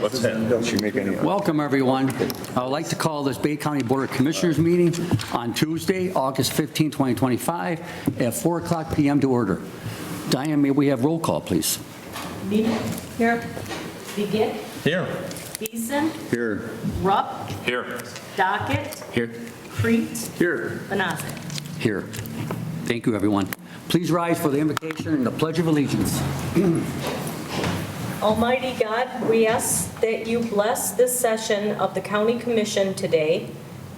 What's that? Don't you make any? Welcome, everyone. I would like to call this Bay County Board of Commissioners meeting on Tuesday, August 15, 2025, at 4 o'clock p.m. to order. Diane, may we have roll call, please? Nina? Here. Begit? Here. Beeson? Here. Rupp? Here. Dockett? Here. Crete? Here. Benazet? Here. Thank you, everyone. Please rise for the invocation and the Pledge of Allegiance. Almighty God, we ask that you bless this session of the County Commission today.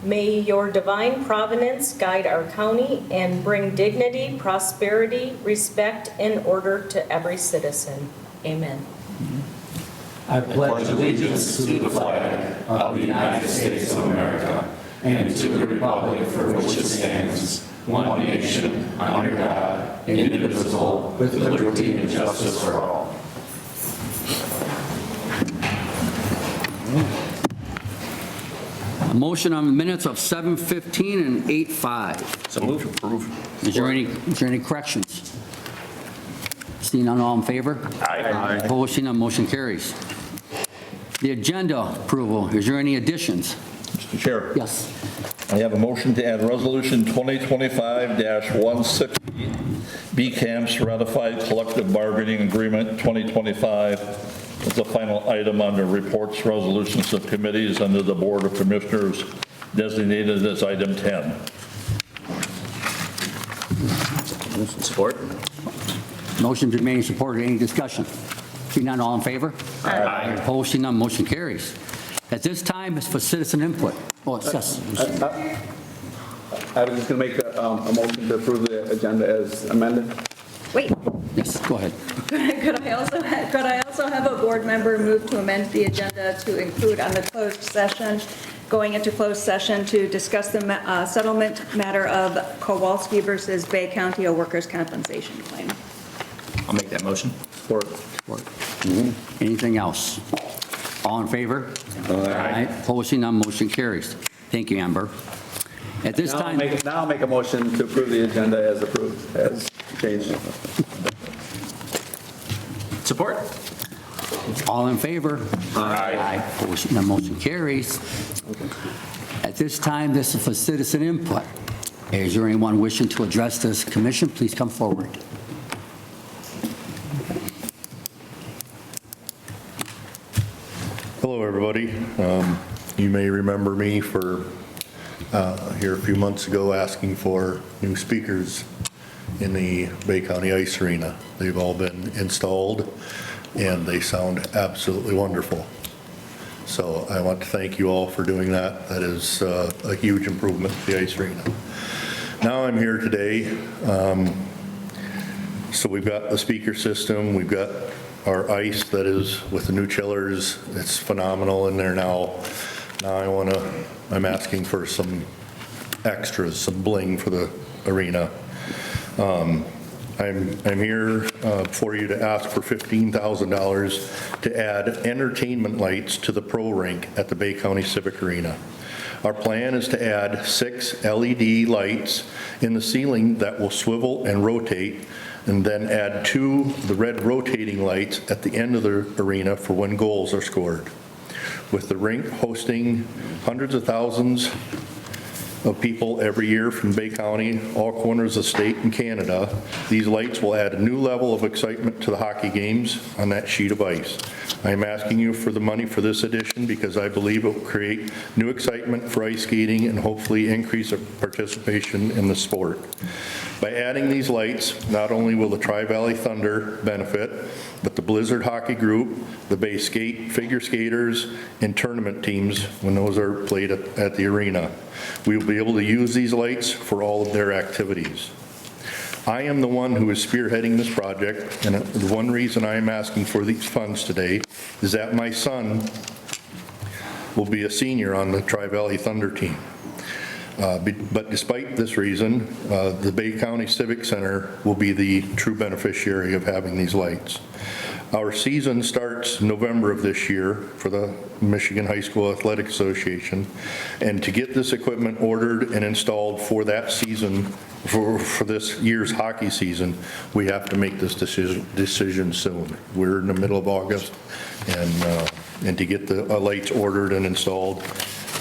May your divine providence guide our county and bring dignity, prosperity, respect, and order to every citizen. Amen. I pledge allegiance to the flag of the United States of America and to the republic for which it stands, one nation, under God, indivisible, with liberty and justice for all. A motion on the minutes of 7:15 and 8:05. So move to approve. Is there any corrections? Seeing none, all in favor? Aye. Opposed, seeing none, motion carries. The agenda approval, is there any additions? Mr. Chair, Yes. I have a motion to add Resolution 2025-160, B Camps Ratified Collective Bargaining Agreement 2025 as the final item under reports, resolutions of committees under the Board of Commissioners designated as item 10. Support. Motion been made and supported. Any discussion? Seeing none, all in favor? Aye. Opposed, seeing none, motion carries. At this time, it's for citizen input. Oh, it's yes. I was just going to make a motion to approve the agenda as amended. Wait, Yes, go ahead. could I also have a board member move to amend the agenda to include on the closed session, going into closed session to discuss the settlement matter of Kowalski versus Bay County, a workers' compensation claim? I'll make that motion. Support. Anything else? All in favor? Aye. Opposed, seeing none, motion carries. Thank you, Amber. At this Now time, I'll make a motion to approve the agenda as approved, as changed. Support. all in favor? Aye. Opposed, seeing none, motion carries. At this time, this is for citizen input. Is there anyone wishing to address this commission? Please come forward. Hello, everybody. You may remember me for here a few months ago asking for new speakers in the Bay County Ice Arena. They've all been installed and they sound absolutely wonderful. So I want to thank you all for doing that. That is a huge improvement to the ice arena. Now I'm here today. So we've got the speaker system, we've got our ice that is with the new chillers. It's phenomenal in there now. Now I'm asking for some extras, some bling for the arena. I'm here for you to ask for $15,000 to add entertainment lights to the pro rink at the Bay County Civic Arena. Our plan is to add 6 LED lights in the ceiling that will swivel and rotate, and then add 2 of the red rotating lights at the end of the arena for when goals are scored. With the rink hosting hundreds of thousands of people every year from Bay County, all corners of the state and Canada, these lights will add a new level of excitement to the hockey games on that sheet of ice. I am asking you for the money for this addition because I believe it will create new excitement for ice skating and hopefully increase participation in the sport. By adding these lights, not only will the Tri-Valley Thunder benefit, but the Blizzard Hockey Group, the Bay Skate figure skaters, and tournament teams when those are played at the arena. We will be able to use these lights for all of their activities. I am the one who is spearheading this project, and the one reason I am asking for these funds today is that my son will be a senior on the Tri-Valley Thunder team. But despite this reason, the Bay County Civic Center will be the true beneficiary of having these lights. Our season starts November of this year for the Michigan High School Athletic Association, and to get this equipment ordered and installed for that season, for this year's hockey season, we have to make this decision soon. We're in the middle of August, and and to get the lights ordered and installed,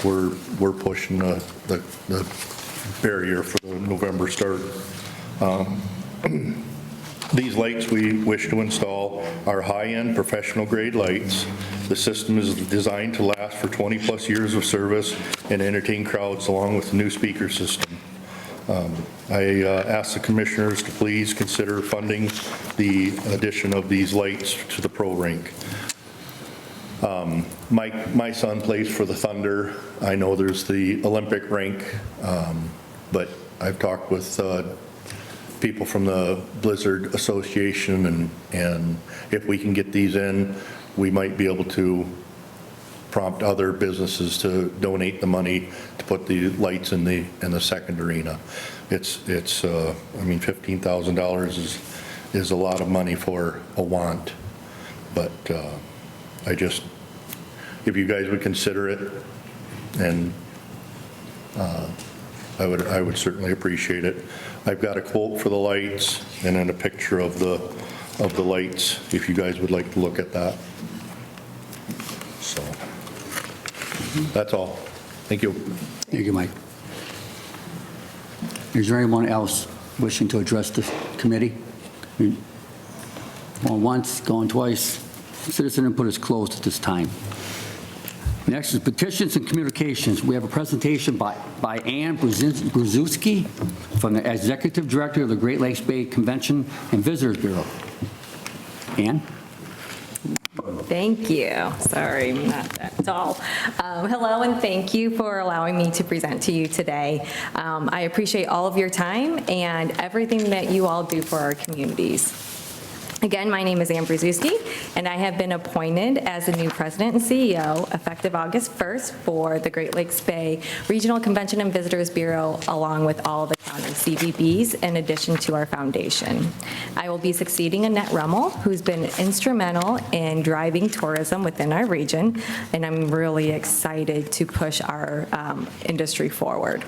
we're pushing the barrier for the November start. These lights we wish to install are high-end professional-grade lights. The system is designed to last for 20-plus years of service and entertain crowds along with the new speaker system. I ask the commissioners to please consider funding the addition of these lights to the pro rink. My son plays for the Thunder. I know there's the Olympic rink, but I've talked with people from the Blizzard Association, and if we can get these in, we might be able to prompt other businesses to donate the money to put the lights in the second arena. It's I mean, $15,000 is a lot of money for a want, but if you guys would consider it, and I would certainly appreciate it. I've got a quote for the lights and then a picture of the lights, if you guys would like to look at that. So, that's all. Thank you. Thank you, Mike. Is there anyone else wishing to address the committee? Going once, going twice. Citizen input is closed at this time. Next is petitions and communications. We have a presentation by Ann Brzezinski from the Executive Director of the Great Lakes Bay Convention and Visitors Bureau. Ann? Thank you. Sorry, I'm not that tall. Hello, and thank you for allowing me to present to you today. I appreciate all of your time and everything that you all do for our communities. Again, my name is Ann Brzezinski, and I have been appointed as the new president and CEO effective August 1st for the Great Lakes Bay Regional Convention and Visitors Bureau, along with all the county CVBs, in addition to our foundation. I will be succeeding Annette Rummel, who's been instrumental in driving tourism within our region, and I'm really excited to push our industry forward.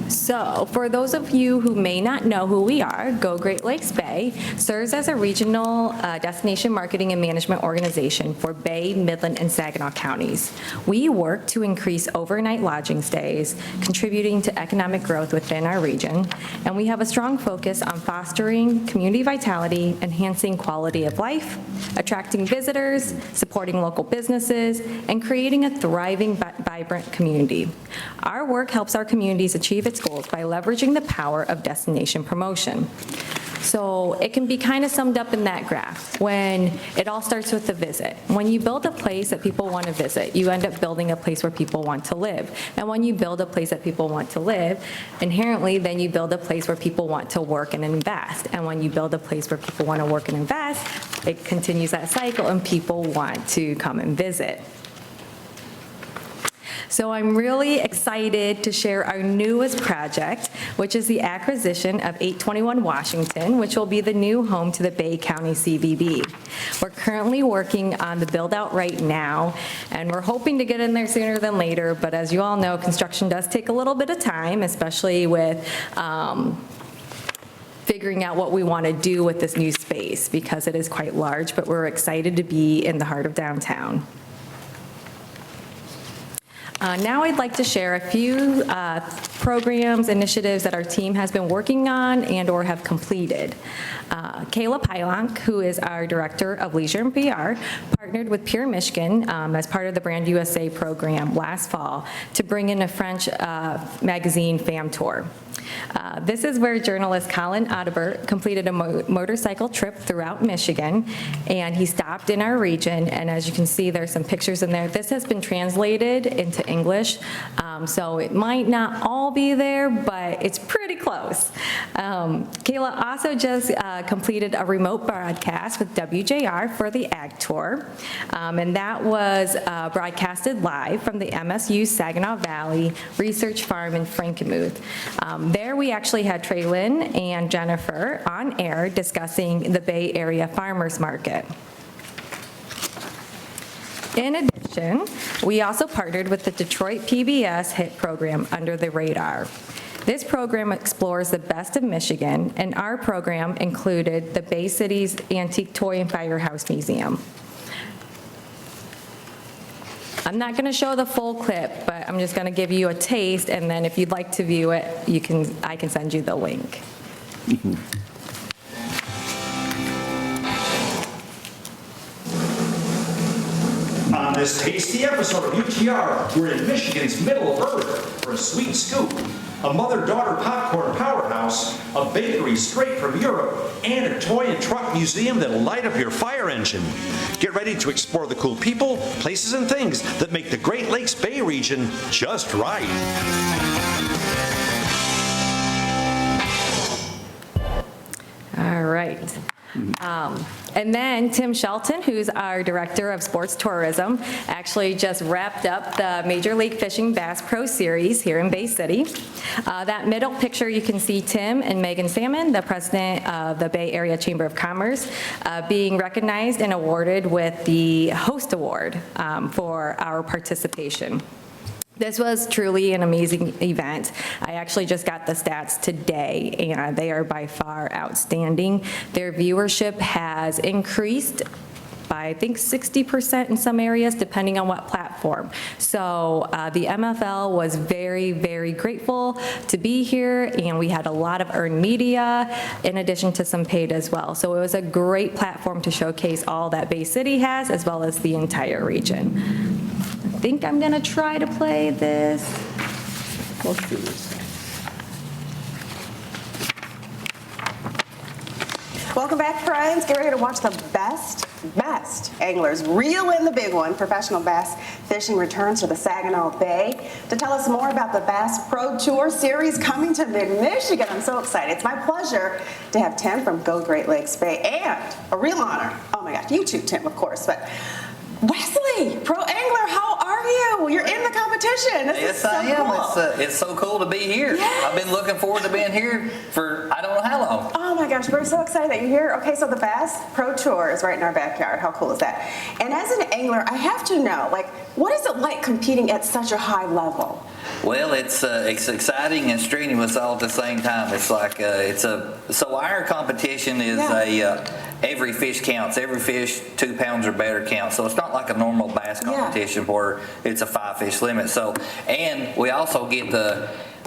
So, for those of you who may not know who we are, Go Great Lakes Bay serves as a regional destination marketing and management organization for Bay, Midland, and Saginaw counties. We work to increase overnight lodging stays, contributing to economic growth within our region, and we have a strong focus on fostering community vitality, enhancing quality of life, attracting visitors, supporting local businesses, and creating a thriving, vibrant community. Our work helps our communities achieve its goals by leveraging the power of destination promotion. So it can be kind of summed up in that graph, when it all starts with the visit. When you build a place that people want to visit, you end up building a place where people want to live. And when you build a place that people want to live, inherently then you build a place where people want to work and invest. And when you build a place where people want to work and invest, it continues that cycle and people want to come and visit. So I'm really excited to share our newest project, which is the acquisition of 821 Washington, which will be the new home to the Bay County CVB. We're currently working on the build-out right now, and we're hoping to get in there sooner than later, but as you all know, construction does take a little bit of time, especially with figuring out what we want to do with this new space, because it is quite large, but we're excited to be in the heart of downtown. Now I'd like to share a few programs, initiatives that our team has been working on and or have completed. Kayla Pylonk, who is our Director of Leisure and PR, partnered with Pure Michigan as part of the Brand USA program last fall to bring in a French magazine fam tour. This is where journalist Colin Audibert completed a motorcycle trip throughout Michigan, and he stopped in our region, and as you can see, there's some pictures in there. This has been translated into English, so it might not all be there, but it's pretty close. Kayla also just completed a remote broadcast with WJR for the Ag Tour, and that was broadcasted live from the MSU Saginaw Valley Research Farm in Frankenmuth. There we actually had Traylon and Jennifer on air discussing the Bay Area Farmers Market. In addition, we also partnered with the Detroit PBS hit program Under the Radar. This program explores the best of Michigan, and our program included the Bay City's Antique Toy and Firehouse Museum. I'm not going to show the full clip, but I'm just going to give you a taste, and then if you'd like to view it, I can send you the link. On this tasty episode of UTR, we're in Michigan's middle of Earth for a sweet scoop, a mother-daughter popcorn powerhouse, a bakery straight from Europe, and a toy and truck museum that'll light up your fire engine. Get ready to explore the cool people, places, and things that make the Great Lakes Bay region just right. All right. And then Tim Shelton, who's our Director of Sports Tourism, actually just wrapped up the Major League Fishing Bass Pro Series here in Bay City. That middle picture, you can see Tim and Megan Salmon, the president of the Bay Area Chamber of Commerce, being recognized and awarded with the Host Award for our participation. This was truly an amazing event. I actually just got the stats today, and they are by far outstanding. Their viewership has increased by, I think, 60% in some areas, depending on what platform. So the MFL was very, very grateful to be here, and we had a lot of earned media, in addition to some paid as well. So it was a great platform to showcase all that Bay City has, as well as the entire region. I think I'm gonna try to play this. Let's see. Welcome back, friends. Get ready to watch the best anglers reel in the big one. Professional bass fishing returns to the Saginaw Bay. To tell us more about the Bass Pro Tour Series coming to mid-Michigan, I'm so excited. It's my pleasure to have Tim from Go Great Lakes Bay, and a real honor, oh my gosh, you too, Tim, of course, but Wesley, pro angler, how are you? You're in the competition. Yes, I am. It's so cool to be here. Yes. I've been looking forward to being here for I don't know how long. Oh my gosh, we're so excited that you're here. Okay, so the Bass Pro Tour is right in our backyard. How cool is that? And as an angler, I have to know, like, what is it like competing at such a high level? Well, it's exciting and strenuous all at the same time. It's like so our competition is every fish counts. Every fish 2 pounds or better counts. So it's not like a normal bass competition where it's a 5-fish limit. So, and we also get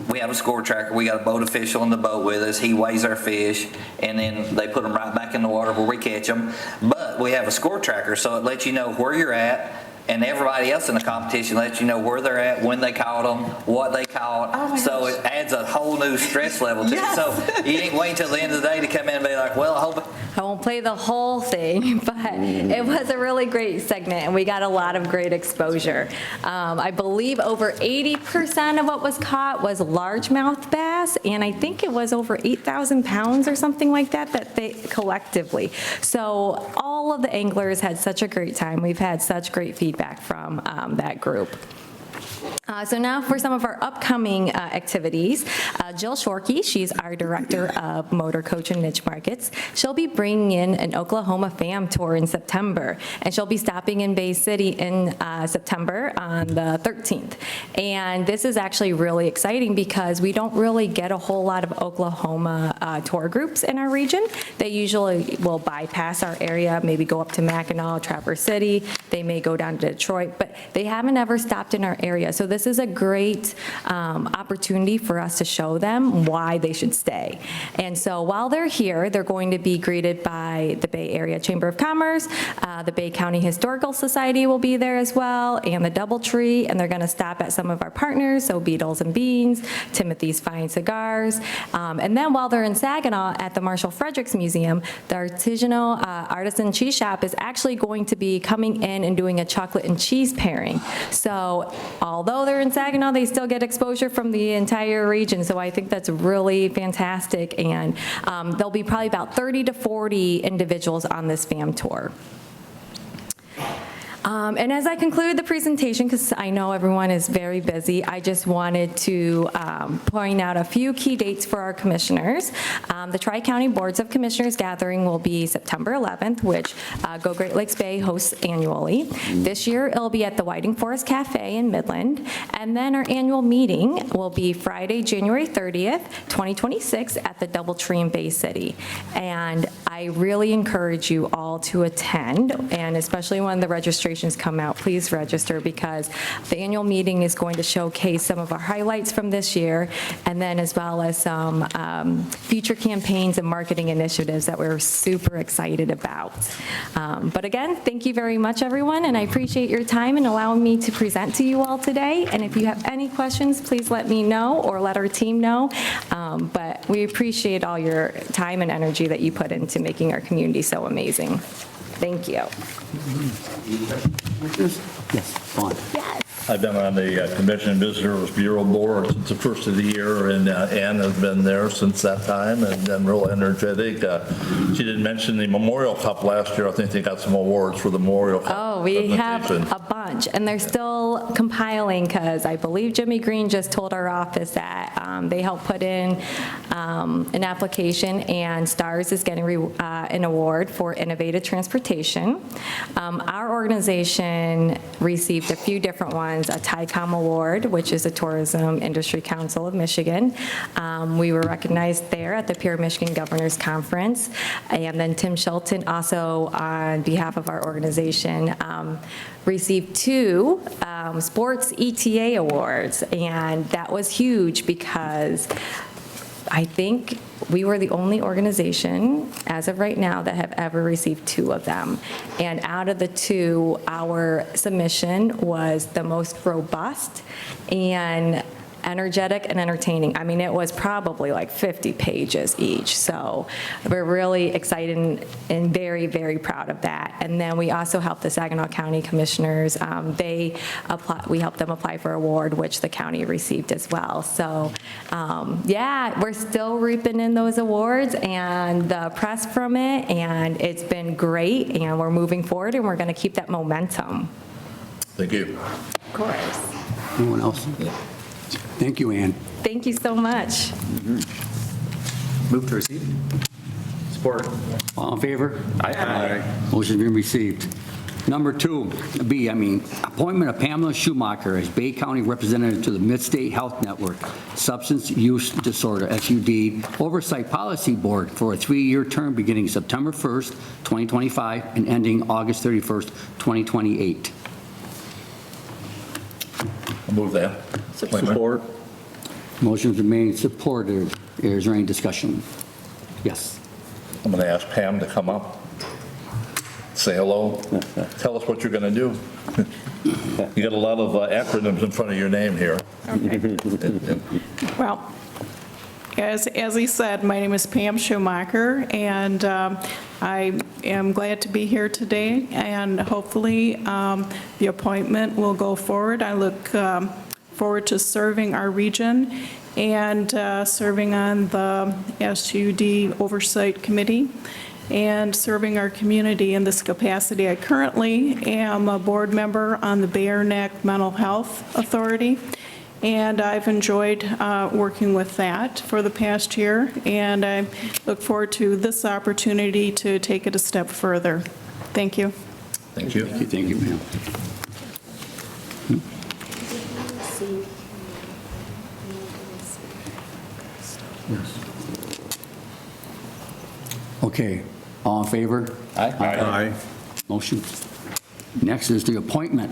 we have a score tracker. We got a boat official in the boat with us. He weighs our fish, and then they put them right back in the water where we catch them. But we have a score tracker, so it lets you know where you're at. And everybody else in the competition lets you know where they're at, when they caught them, what they caught. Oh so it adds a whole new stress level to it. So you ain't wait till the end of the day to come in and be like, well, I hope. I won't play the whole thing, but it was a really great segment, and we got a lot of great exposure. I believe over 80% of what was caught was largemouth bass, and I think it was over 8,000 pounds or something like that they collectively. So all of the anglers had such a great time. We've had such great feedback from that group. So now for some of our upcoming activities. Jill Shorkey, she's our Director of Motor Coach and Niche Markets. She'll be bringing in an Oklahoma fam tour in September, and she'll be stopping in Bay City in September on the 13th. And this is actually really exciting because we don't really get a whole lot of Oklahoma tour groups in our region. They usually will bypass our area, maybe go up to Mackinac, Traverse City. They may go down to Detroit, but they haven't ever stopped in our area. So this is a great opportunity for us to show them why they should stay. And so while they're here, they're going to be greeted by the Bay Area Chamber of Commerce, the Bay County Historical Society will be there as well, and the Doubletree, and they're going to stop at some of our partners, so Beetles and Beans, Timothy's Fine Cigars. And then while they're in Saginaw at the Marshall Fredericks Museum, the artisanal artisan cheese shop is actually going to be coming in and doing a chocolate and cheese pairing. So although they're in Saginaw, they still get exposure from the entire region. So I think that's really fantastic. And there'll be probably about 30 to 40 individuals on this fam tour. And as I conclude the presentation, because I know everyone is very busy, I just wanted to point out a few key dates for our commissioners. The Tri-County Boards of Commissioners gathering will be September 11th, which Go Great Lakes Bay hosts annually. This year, it'll be at the Whiting Forest Cafe in Midland. And then our annual meeting will be Friday, January 30th, 2026 at the Doubletree in Bay City. And I really encourage you all to attend, and especially when the registrations come out, please register, because the annual meeting is going to showcase some of our highlights from this year, and then as well as some future campaigns and marketing initiatives that we're super excited about. But again, thank you very much, everyone, and I appreciate your time and allowing me to present to you all today. And if you have any questions, please let me know or let our team know. But we appreciate all your time and energy that you put into making our community so amazing. Thank you. Yes, Vaughn. Yes. I've been on the Commission and Visitors Bureau Board since the first of the year, and Ann has been there since that time, and been real energetic. She didn't mention the Memorial Cup last year. I think they got some awards for the Memorial Cup. Oh, we have a bunch, and they're still compiling, because I believe Jimmy Green just told our office that they helped put in an application, and STARS is getting an award for innovative transportation. Our organization received a few different ones. A TICOM Award, which is a Tourism Industry Council of Michigan. We were recognized there at the Pure Michigan Governors Conference. And then Tim Shelton, also on behalf of our organization, received 2 Sports ETA Awards. And that was huge, because I think we were the only organization, as of right now, that have ever received 2 of them. And out of the 2, our submission was the most robust and energetic and entertaining. I mean, it was probably like 50 pages each. So we're really excited and very, very proud of that. And then we also helped the Saginaw County Commissioners. We helped them apply for an award, which the county received as well. So yeah, we're still reaping in those awards and the press from it, and it's been great, and we're moving forward, and we're going to keep that momentum. Thank you. Of course. Anyone else? Thank you, Ann. Thank you so much. Move to receive. Support. All in favor? Aye. Motion's been received. Number 2B, appointment of Pamela Schumacher as Bay County Representative to the Midstate Health Network Substance Use Disorder, SUD, Oversight Policy Board for a 3-year term beginning September 1st, 2025, and ending August 31st, 2028. I'll move that. Support. Motion's been made and supported. Is there any discussion? Yes. I'm going to ask Pam to come up, say hello, tell us what you're going to do. You got a lot of acronyms in front of your name here. Well, as he said, my name is Pam Schumacher, and I am glad to be here today, and hopefully the appointment will go forward. I look forward to serving our region and serving on the SUD Oversight Committee and serving our community in this capacity. I currently am a board member on the Bayer Neck Mental Health Authority, and I've enjoyed working with that for the past year, and I look forward to this opportunity to take it a step further. Thank you. Thank you. Thank you, Pam. Okay, all in favor? Aye. Motion. Next is the appointment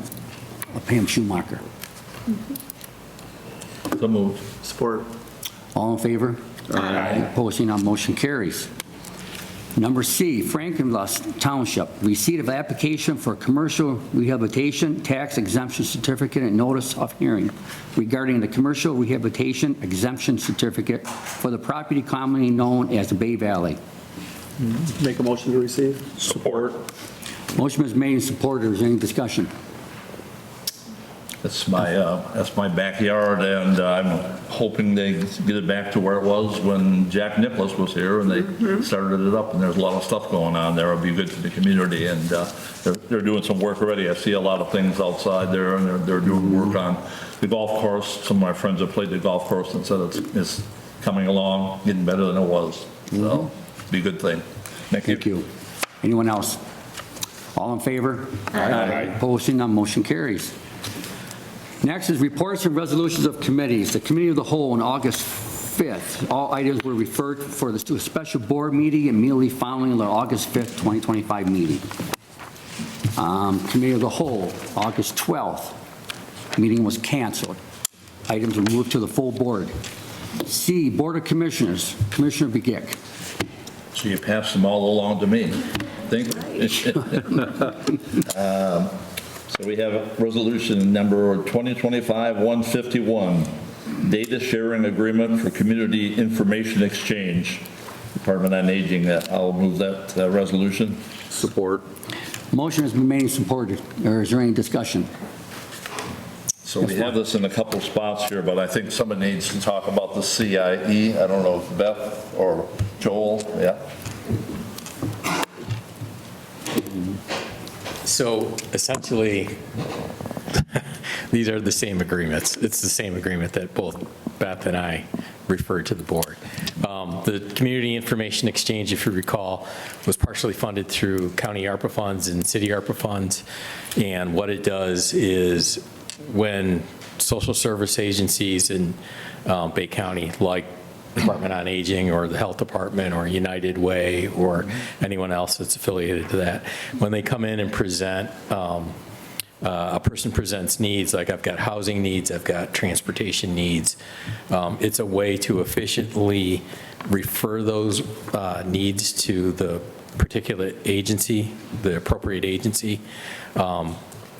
of Pam Schumacher. So moved. Support. All in favor? Aye. Opposing, none, motion carries. Number C, Frankenlust Township, receipt of application for commercial rehabilitation tax exemption certificate and notice of hearing regarding the commercial rehabilitation exemption certificate for the property commonly known as the Bay Valley. Make a motion to receive. Support. Motion is made and supported. Is there any discussion? That's my backyard, and I'm hoping they get it back to where it was when Jack Nicholas was here, and they started it up, and there's a lot of stuff going on there. It'll be good to the community, and they're doing some work already. I see a lot of things outside there, and they're doing work on the golf course. Some of my friends have played the golf course and said it's coming along, getting better than it was. So, be a good thing. Thank you. Anyone else? All in favor? Aye. Opposed, seeing none, motion carries. Next is reports and resolutions of committees. The Committee of the Whole on August 5th, all items were referred to a special board meeting immediately following the August 5th, 2025 meeting. Committee of the Whole, August 12th, meeting was canceled. Items were moved to the full board. C, Board of Commissioners, Commissioner Begic. So you passed them all along to me. Thank you. So we have resolution number 2025-151, data sharing agreement for community information exchange. Department on Aging, I'll move that resolution. Support. Motion has been made and supported. Or is there any discussion? So we have this in a couple spots here, but I think someone needs to talk about the CIE. I don't know if Beth or Joel, yeah. So essentially, these are the same agreements. It's the same agreement that both Beth and I referred to the board. The Community Information Exchange, if you recall, was partially funded through county ARPA funds and city ARPA funds. And what it does is when social service agencies in Bay County, like Department on Aging or the Health Department or United Way or anyone else that's affiliated to that, when they come in and present, a person presents needs, like I've got housing needs, I've got transportation needs, it's a way to efficiently refer those needs to the particular agency, the appropriate agency.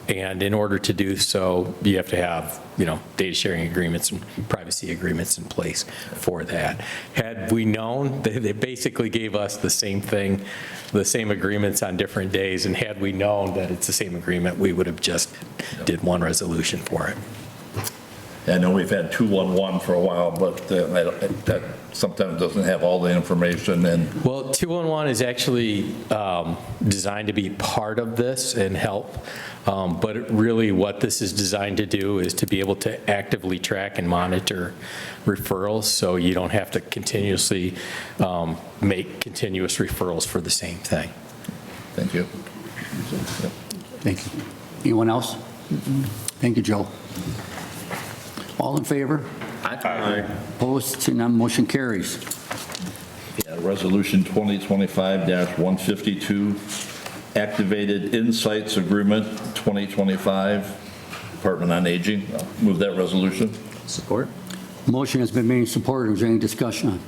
And in order to do so, you have to have, data sharing agreements and privacy agreements in place for that. Had we known, they basically gave us the same thing, the same agreements on different days, and had we known that it's the same agreement, we would have just did one resolution for it. I know we've had 211 for a while, but that sometimes doesn't have all the information. And well, 211 is actually designed to be part of this and help, but really what this is designed to do is to be able to actively track and monitor referrals, so you don't have to continuously make continuous referrals for the same thing. Thank you. Thank you. Anyone else? Thank you, Joe. All in favor? Aye. Opposed, seeing none, motion carries. Yeah, resolution 2025-152, activated insights agreement 2025, Department on Aging. I'll move that resolution. Support. Motion has been made and supported. Is there any discussion on it?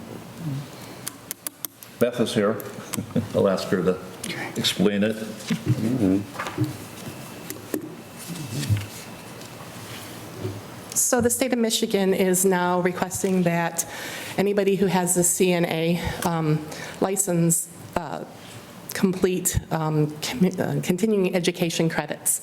Beth is here. I'll ask her to explain it. So the state of Michigan is now requesting that anybody who has the CNA license complete continuing education credits.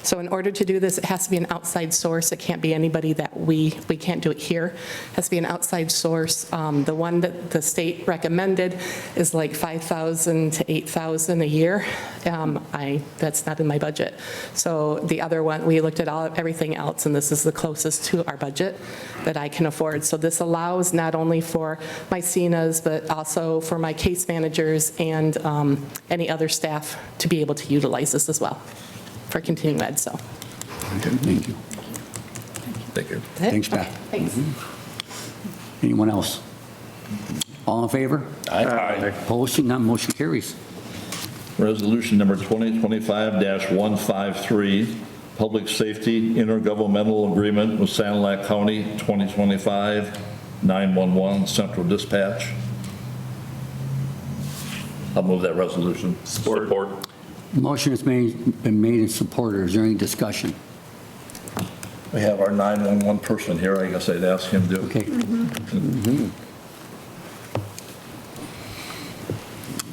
So in order to do this, it has to be an outside source. It can't be anybody that we can't do it here. It has to be an outside source. The one that the state recommended is like $5,000 to $8,000 a year. That's not in my budget. So the other one, we looked at everything else, and this is the closest to our budget that I can afford. So this allows not only for my CNAs, but also for my case managers and any other staff to be able to utilize this as well for continuing ed, so. Thank you. Thank you. Thanks, Beth. Thanks. Anyone else? All in favor? Aye. Opposed, seeing none, motion carries. Resolution number 2025-153, Public Safety Intergovernmental Agreement with Sanilac County 2025 911 Central Dispatch. I'll move that resolution. Support. Motion has been made and supported. Is there any discussion? We have our 911 person here. I guess I'd ask him to. Okay.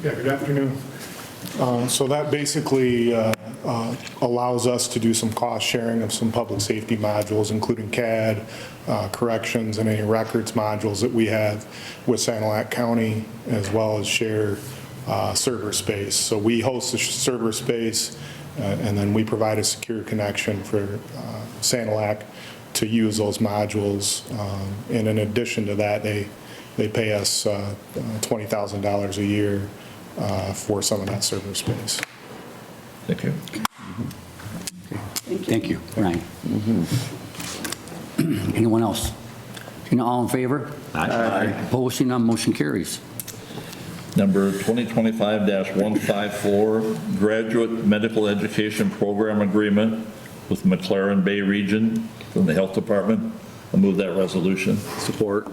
Yeah, good afternoon. So that basically allows us to do some cost sharing of some public safety modules, including CAD, corrections, and any records modules that we have with Sanilac County, as well as share server space. So we host the server space, and then we provide a secure connection for Sanilac to use those modules. And in addition to that, they pay us $20,000 a year for some of that server space. Thank you. Thank you, Ryan. Anyone else? Seeing none, all in favor? Aye. Opposed, seeing none, motion carries. Number 2025-154, Graduate Medical Education Program Agreement with McLaren Bay Region from the Health Department. I'll move that resolution. Support.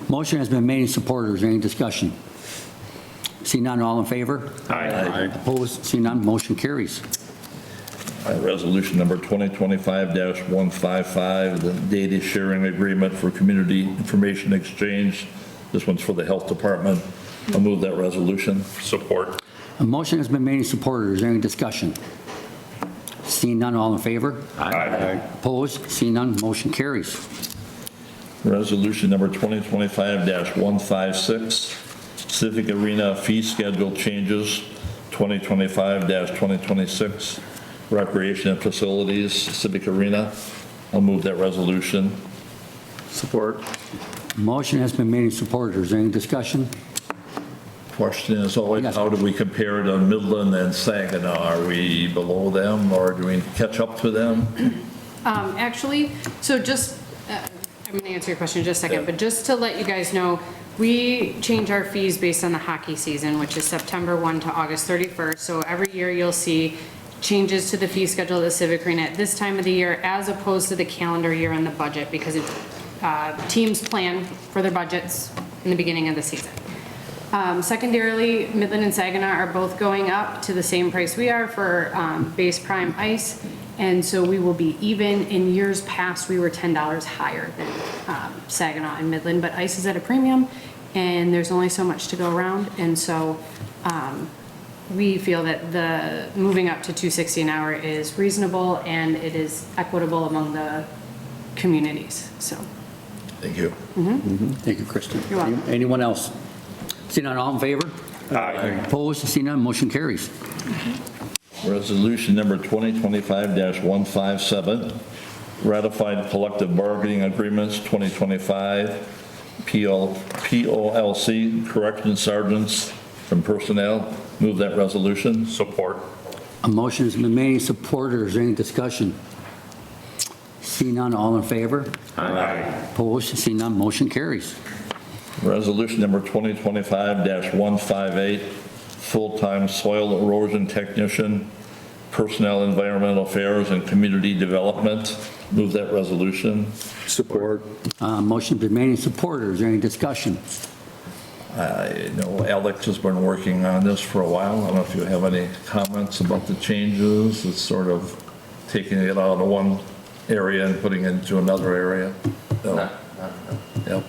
Motion has been made and supported. Is there any discussion? Seeing none, all in favor? Aye. Opposed, seeing none, motion carries. Resolution number 2025-155, the data sharing agreement for community information exchange. This one's for the Health Department. I'll move that resolution. Support. A motion has been made and supported. Is there any discussion? Seeing none, all in favor? Aye. Opposed, seeing none, motion carries. Resolution number 2025-156, Civic Arena fee schedule changes, 2025-2026, Recreation and Facilities, Civic Arena. I'll move that resolution. Support. Motion has been made and supported. Is there any discussion? Question is always, Yes. how do we compare to Midland and Saginaw? Are we below them, or do we catch up to them? Actually, so just, I'm going to answer your question in just a second, but just to let you guys know, we change our fees based on the hockey season, which is September 1 to August 31st. So every year you'll see changes to the fee schedule of the Civic Arena at this time of the year, as opposed to the calendar year and the budget, because teams plan for their budgets in the beginning of the season. Secondarily, Midland and Saginaw are both going up to the same price we are for base prime ice, and so we will be even. In years past, we were $10 higher than Saginaw and Midland, but ice is at a premium, and there's only so much to go around, and so we feel that the moving up to $260 an hour is reasonable, and it is equitable among the communities, so. Thank you. Thank you, Kristen. You're welcome. Anyone else? Seeing none, all in favor? Aye. Opposed, seeing none, motion carries. Resolution number 2025-157, ratified collective bargaining agreements 2025, POLC, correction sergeants from personnel. Move that resolution. Support. A motion has been made and supported. Is there any discussion? Seeing none, all in favor? Aye. Opposed, seeing none, motion carries. Resolution number 2025-158, full-time soil erosion technician, personnel, environmental affairs, and community development. Move that resolution. Support. Motion been made and supported. Is there any discussion? I know Alex has been working on this for a while. I don't know if you have any comments about the changes. It's sort of taking it out of one area and putting it into another area. So, yep.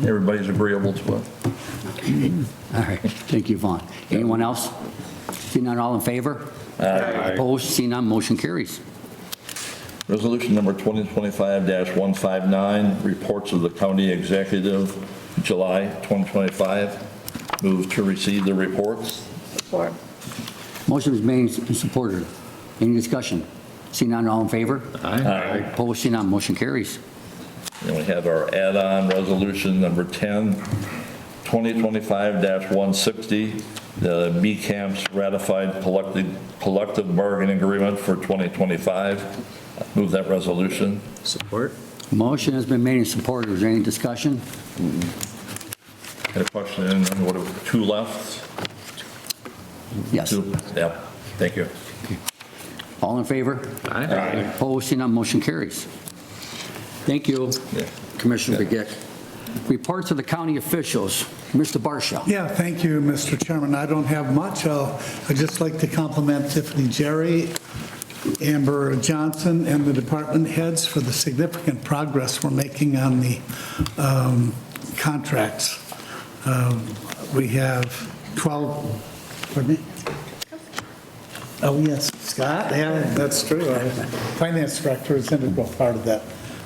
Everybody's agreeable to it. All right, thank you, Vaughn. Anyone else? Seeing none, all in favor? Aye. Opposed, seeing none, motion carries. Resolution number 2025-159, reports of the county executive, July 2025. Move to receive the reports. Support. Motion is made and supported. Any discussion? Seeing none, all in favor? Aye. Opposed, seeing none, motion carries. Then we have our add-on resolution number 10, 2025-160, the B Camps ratified collective bargaining agreement for 2025. Move that resolution. Support. Motion has been made and supported. Is there any discussion? Got a question, what are two left? Yes. Two, yep, thank you. All in favor? Aye. Opposed, seeing none, motion carries. Thank you, Yeah. Commissioner Begic. Reports of the county officials. Mr. Barsha. Yeah, thank you, Mr. Chairman. I don't have much. I'd just like to compliment Tiffany Jerry, Amber Johnson, and the department heads for the significant progress we're making on the contracts. We have 12, pardon me? Oh, yes, Scott, yeah, that's true. Our finance director is an integral part of that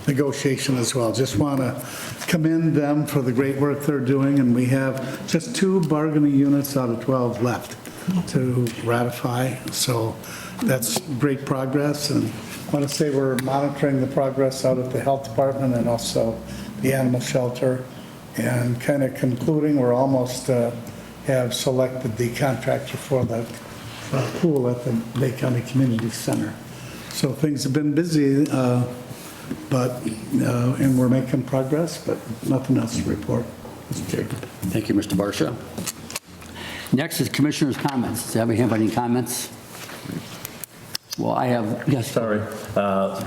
negotiation as well. Just want to commend them for the great work they're doing, and we have just 2 bargaining units out of 12 left to ratify, so that's great progress. And I want to say we're monitoring the progress out at the health department and also the animal shelter, and kind of concluding, we're almost have selected the contractor for the pool at the Bay County Community Center. So things have been busy, and we're making progress, but nothing else to report. Thank you, Mr. Barsha. Next is Commissioner's comments. Does anybody have any comments? Well, I have, yes. Sorry.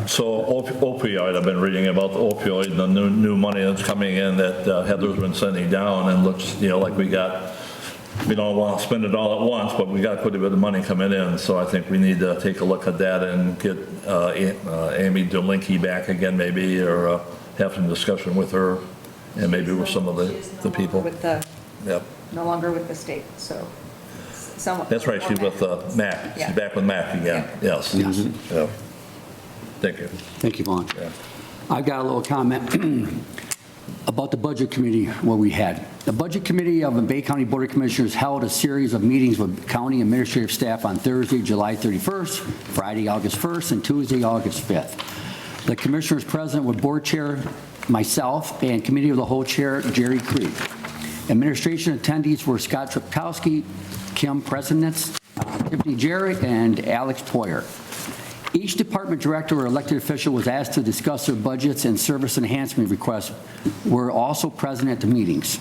So opioid, I've been reading about the opioid and the new money that's coming in that Heather's been sending down, and looks, like we don't want to spend it all at once, but we got quite a bit of money coming in. So I think we need to take a look at that and get Amy DeLinky back again maybe, or have some discussion with her and maybe with some of the people. Yep. No longer with the state, so. That's right, she's with MAC. Yeah. She's back with MAC again, yes. Yes. Yeah. Thank you. Thank you, Vaughn. Yeah. I've got a little comment about the Budget Committee, what we had. The Budget Committee of the Bay County Board of Commissioners held a series of meetings with county administrative staff on Thursday, July 31st, Friday, August 1st, and Tuesday, August 5th. The commissioners present were Board Chair, myself, and Committee of the Whole Chair, Jerry Creed. Administration attendees were Scott Tripkowski, Kim Presidents, Tiffany Jarrett, and Alex Poyer. Each department director or elected official was asked to discuss their budgets and service enhancement requests were also present at the meetings.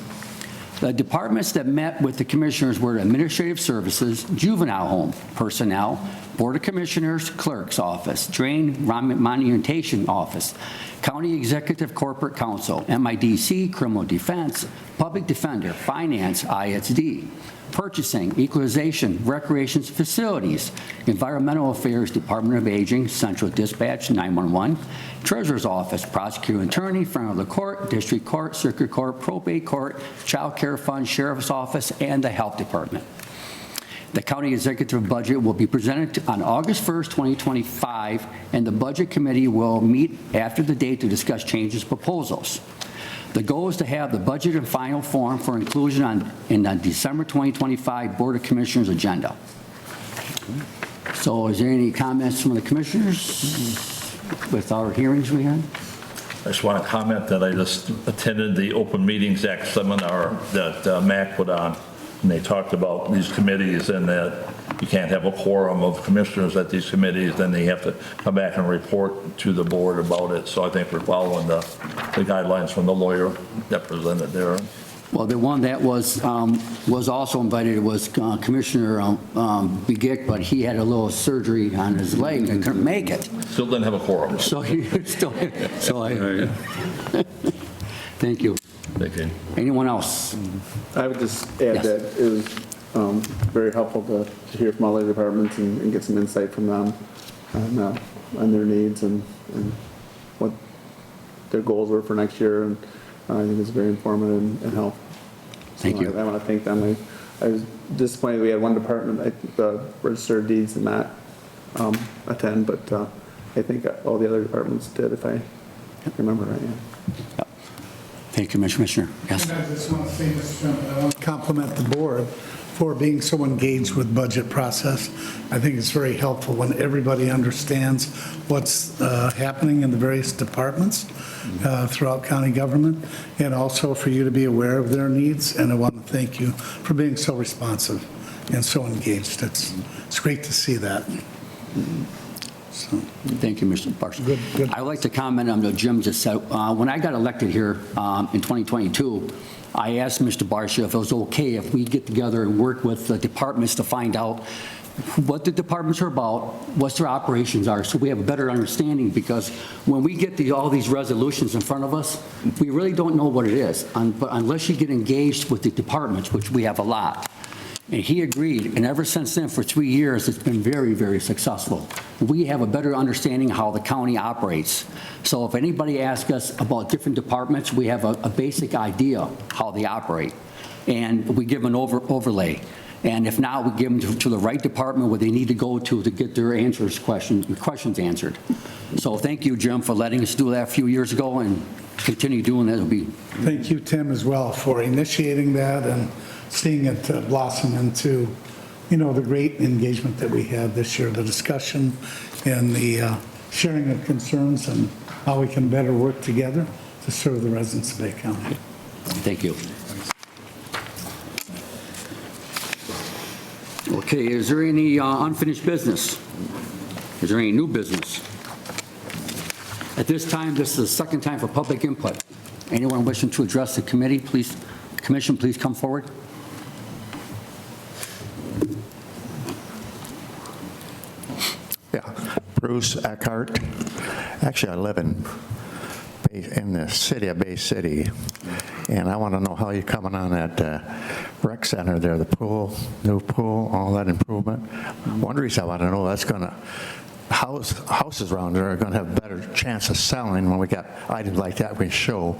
The departments that met with the commissioners were Administrative Services, Juvenile Home, Personnel, Board of Commissioners, Clerk's Office, Drain Monumentation Office, County Executive Corporate Counsel, MIDC, Criminal Defense, Public Defender, Finance, ISD, Purchasing, Equalization, Recreations Facilities, Environmental Affairs, Department of Aging, Central Dispatch, 911, Treasurer's Office, Prosecutor Attorney, Front of the Court, District Court, Circuit Court, Probate Court, Child Care Fund, Sheriff's Office, and the Health Department. The county executive budget will be presented on August 1st, 2025, and the Budget Committee will meet after the date to discuss changes proposals. The goal is to have the budget in final form for inclusion in the December 2025 Board of Commissioners agenda. So is there any comments from the commissioners with our hearings we had? I just want to comment that I just attended the Open Meetings Act seminar that MAC put on, and they talked about these committees and that you can't have a quorum of commissioners at these committees, then they have to come back and report to the board about it. So I think we're following the guidelines from the lawyer that presented there. Well, the one that was also invited was Commissioner Begic, but he had a little surgery on his leg and couldn't make it. Still didn't have a quorum. So he still, thank you. Thank you. Anyone else? I would just add that it was very helpful to hear from all the departments and get some insight from them on their needs and what their goals were for next year. And I think it's very informative and helpful. Thank you. I want to thank them. I was disappointed we had one department, the Register of Deeds, did not attend, but I think all the other departments did, if I remember right. Yeah. Thank you, Commissioner. Yes. And I just want to say, Mr. Chairman, I want to compliment the board for being so engaged with budget process. I think it's very helpful when everybody understands what's happening in the various departments throughout county government, and also for you to be aware of their needs. And I want to thank you for being so responsive and so engaged. It's great to see that. So. Thank you, Mr. Parsons. Good. I would like to comment on what Jim just said. When I got elected here in 2022, I asked Mr. Barsha if it was okay if we get together and work with the departments to find out what the departments are about, what their operations are, so we have a better understanding, because when we get all these resolutions in front of us, we really don't know what it is, but unless you get engaged with the departments, which we have a lot. And he agreed, and ever since then, for 3 years, it's been very, very successful. We have a better understanding how the county operates. So if anybody asks us about different departments, we have a basic idea how they operate, and we give an overlay. And if not, we give them to the right department where they need to go to get their questions answered. So thank you, Jim, for letting us do that a few years ago, and continue doing that. It'll be. Thank you, Tim, as well, for initiating that and seeing it blossom into, the great engagement that we had this year, the discussion and the sharing of concerns and how we can better work together to serve the residents of Bay County. Thank you. Okay, is there any unfinished business? Is there any new business? At this time, this is the second time for public input. Anyone wishing to address the committee, please, commission, please come forward. Yeah, Bruce Eckhart. Actually, I live in the city of Bay City, and I want to know how you're coming on that rec center there, the pool, new pool, all that improvement. One reason I want to know, that's going to, houses around there are going to have a better chance of selling when we got items like that we can show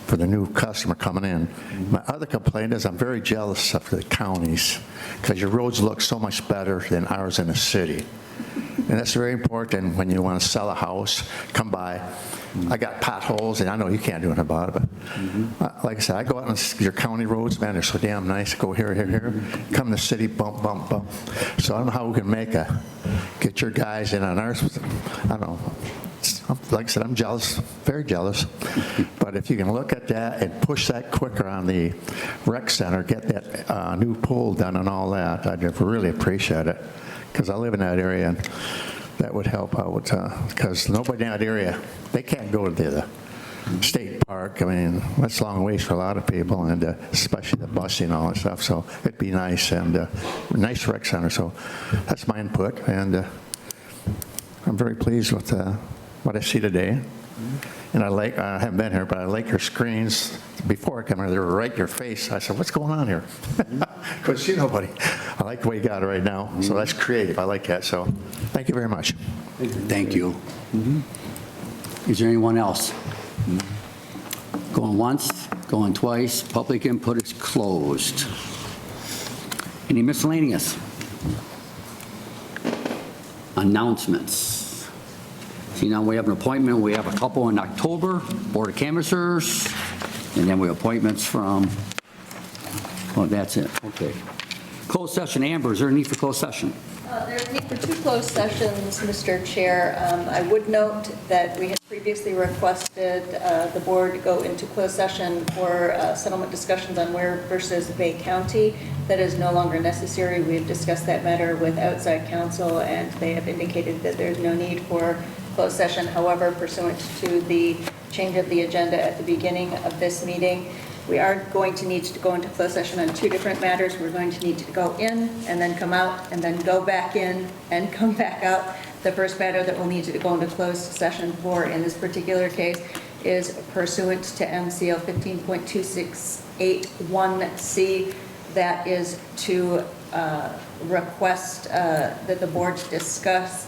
for the new customer coming in. My other complaint is I'm very jealous of the counties because your roads look so much better than ours in the city. And that's very important when you want to sell a house, come by. I got potholes, and I know you can't do anything about it, but like I said, I go out on your county roads, man, they're so damn nice. Go here, here, here. Come to the city, bump, bump, bump. So I don't know how we can get your guys in on ours. I don't know. Like I said, I'm jealous, very jealous. But if you can look at that and push that quicker on the rec center, get that new pool done and all that, I'd really appreciate it. Because I live in that area, and that would help out. Because nobody in that area, they can't go to the state park. I mean, that's a long ways for a lot of people, and especially the busing and all that stuff. So it'd be nice, and nice rec center. So that's my input, and I'm very pleased with what I see today. And I haven't been here, but I like your screens. Before I come here, they were right in your face. I said, what's going on here? Couldn't see nobody. I like the way you got it right now. So that's creative. I like that. So thank you very much. Thank you. Is there anyone else? Going once, going twice. Public input is closed. Any miscellaneous? Announcements. See, now we have an appointment. We have a couple in October, Board of Canvassers, and then we have appointments from, oh, that's it. Okay. Closed session. Amber, is there a need for closed session? There's need for two closed sessions, Mr. Chair. I would note that we had previously requested the board to go into closed session for settlement discussions on Ware versus Bay County. That is no longer necessary. We have discussed that matter with outside counsel, and they have indicated that there's no need for closed session. However, pursuant to the change of the agenda at the beginning of this meeting, we are going to need to go into closed session on two different matters. We're going to need to go in and then come out and then go back in and come back out. The first matter that we'll need to go into closed session for in this particular case is pursuant to MCL 15.268(1)C. That is to request that the board discuss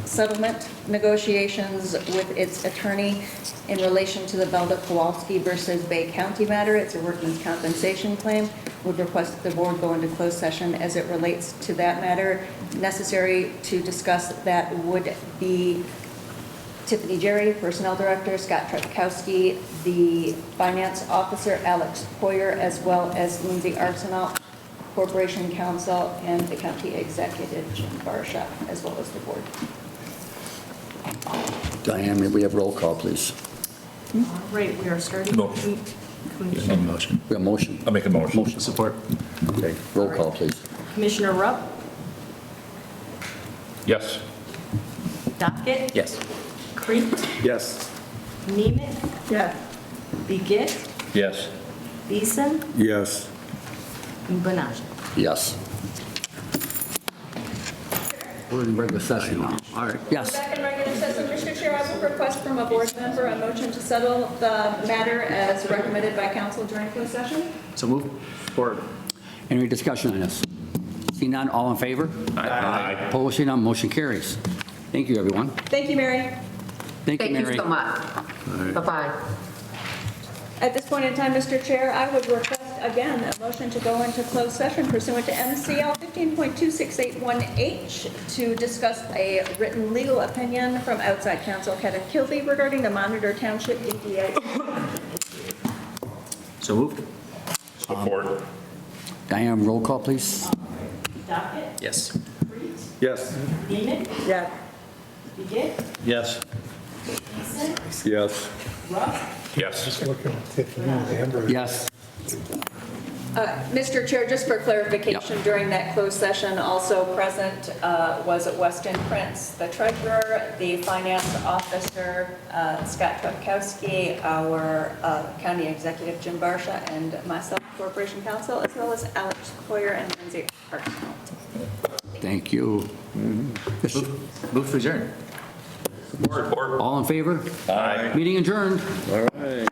settlement negotiations with its attorney in relation to the Velda Kowalski versus Bay County matter. It's a workman's compensation claim. Would request that the board go into closed session as it relates to that matter. Necessary to discuss that would be Tiffany Jerry, Personnel Director, Scott Trepkowski, the Finance Officer, Alex Poyer, as well as Lindsay Arsenault, Corporation Counsel, and the County Executive, Jim Barsha, as well as the board. Diane, may we have roll call, please? All right, we are starting. Motion. Motion. We have motion. I'll make a motion. Motion support. Okay, roll call, please. Commissioner Rupp, Yes. Dockett, Yes. Creed, Yes. Nemeth, Begic, Yes. Beeson, Yes. and Benaj. Yes. We're in regular session now. All right, yes. Back in regular session, Mr. Chair, I would request from a board member a motion to settle the matter as recommended by council during closed session. So move. Support. Any discussion on this? See none, all in favor? Aye. Opposed, see none, motion carries. Thank you, everyone. Thank you, Mary. Thank you, Mary. Thank you so much. Bye-bye. At this point in time, Mr. Chair, I would request again, a motion to go into closed session pursuant to MCL 15.2681H to discuss a written legal opinion from outside counsel Kenneth Kilby regarding the Monitor Township DDA. So moved. Support. Diane, roll call, please. Docket? Yes. Yes. Neiman? Yeah. Begay? Yes. Mason? Yes. Ruff? Yes. Yes. Mr. Chair, just for clarification, during that closed session, also present was Weston Prince, the treasurer, the finance officer, Scott Trepkowski, our county executive, Jim Barsha, and myself, corporation counsel, as well as Alex Coyer and Lindsay Arsenault. Thank you. Move to adjourn. Support. All in favor? Aye. Meeting adjourned. All right.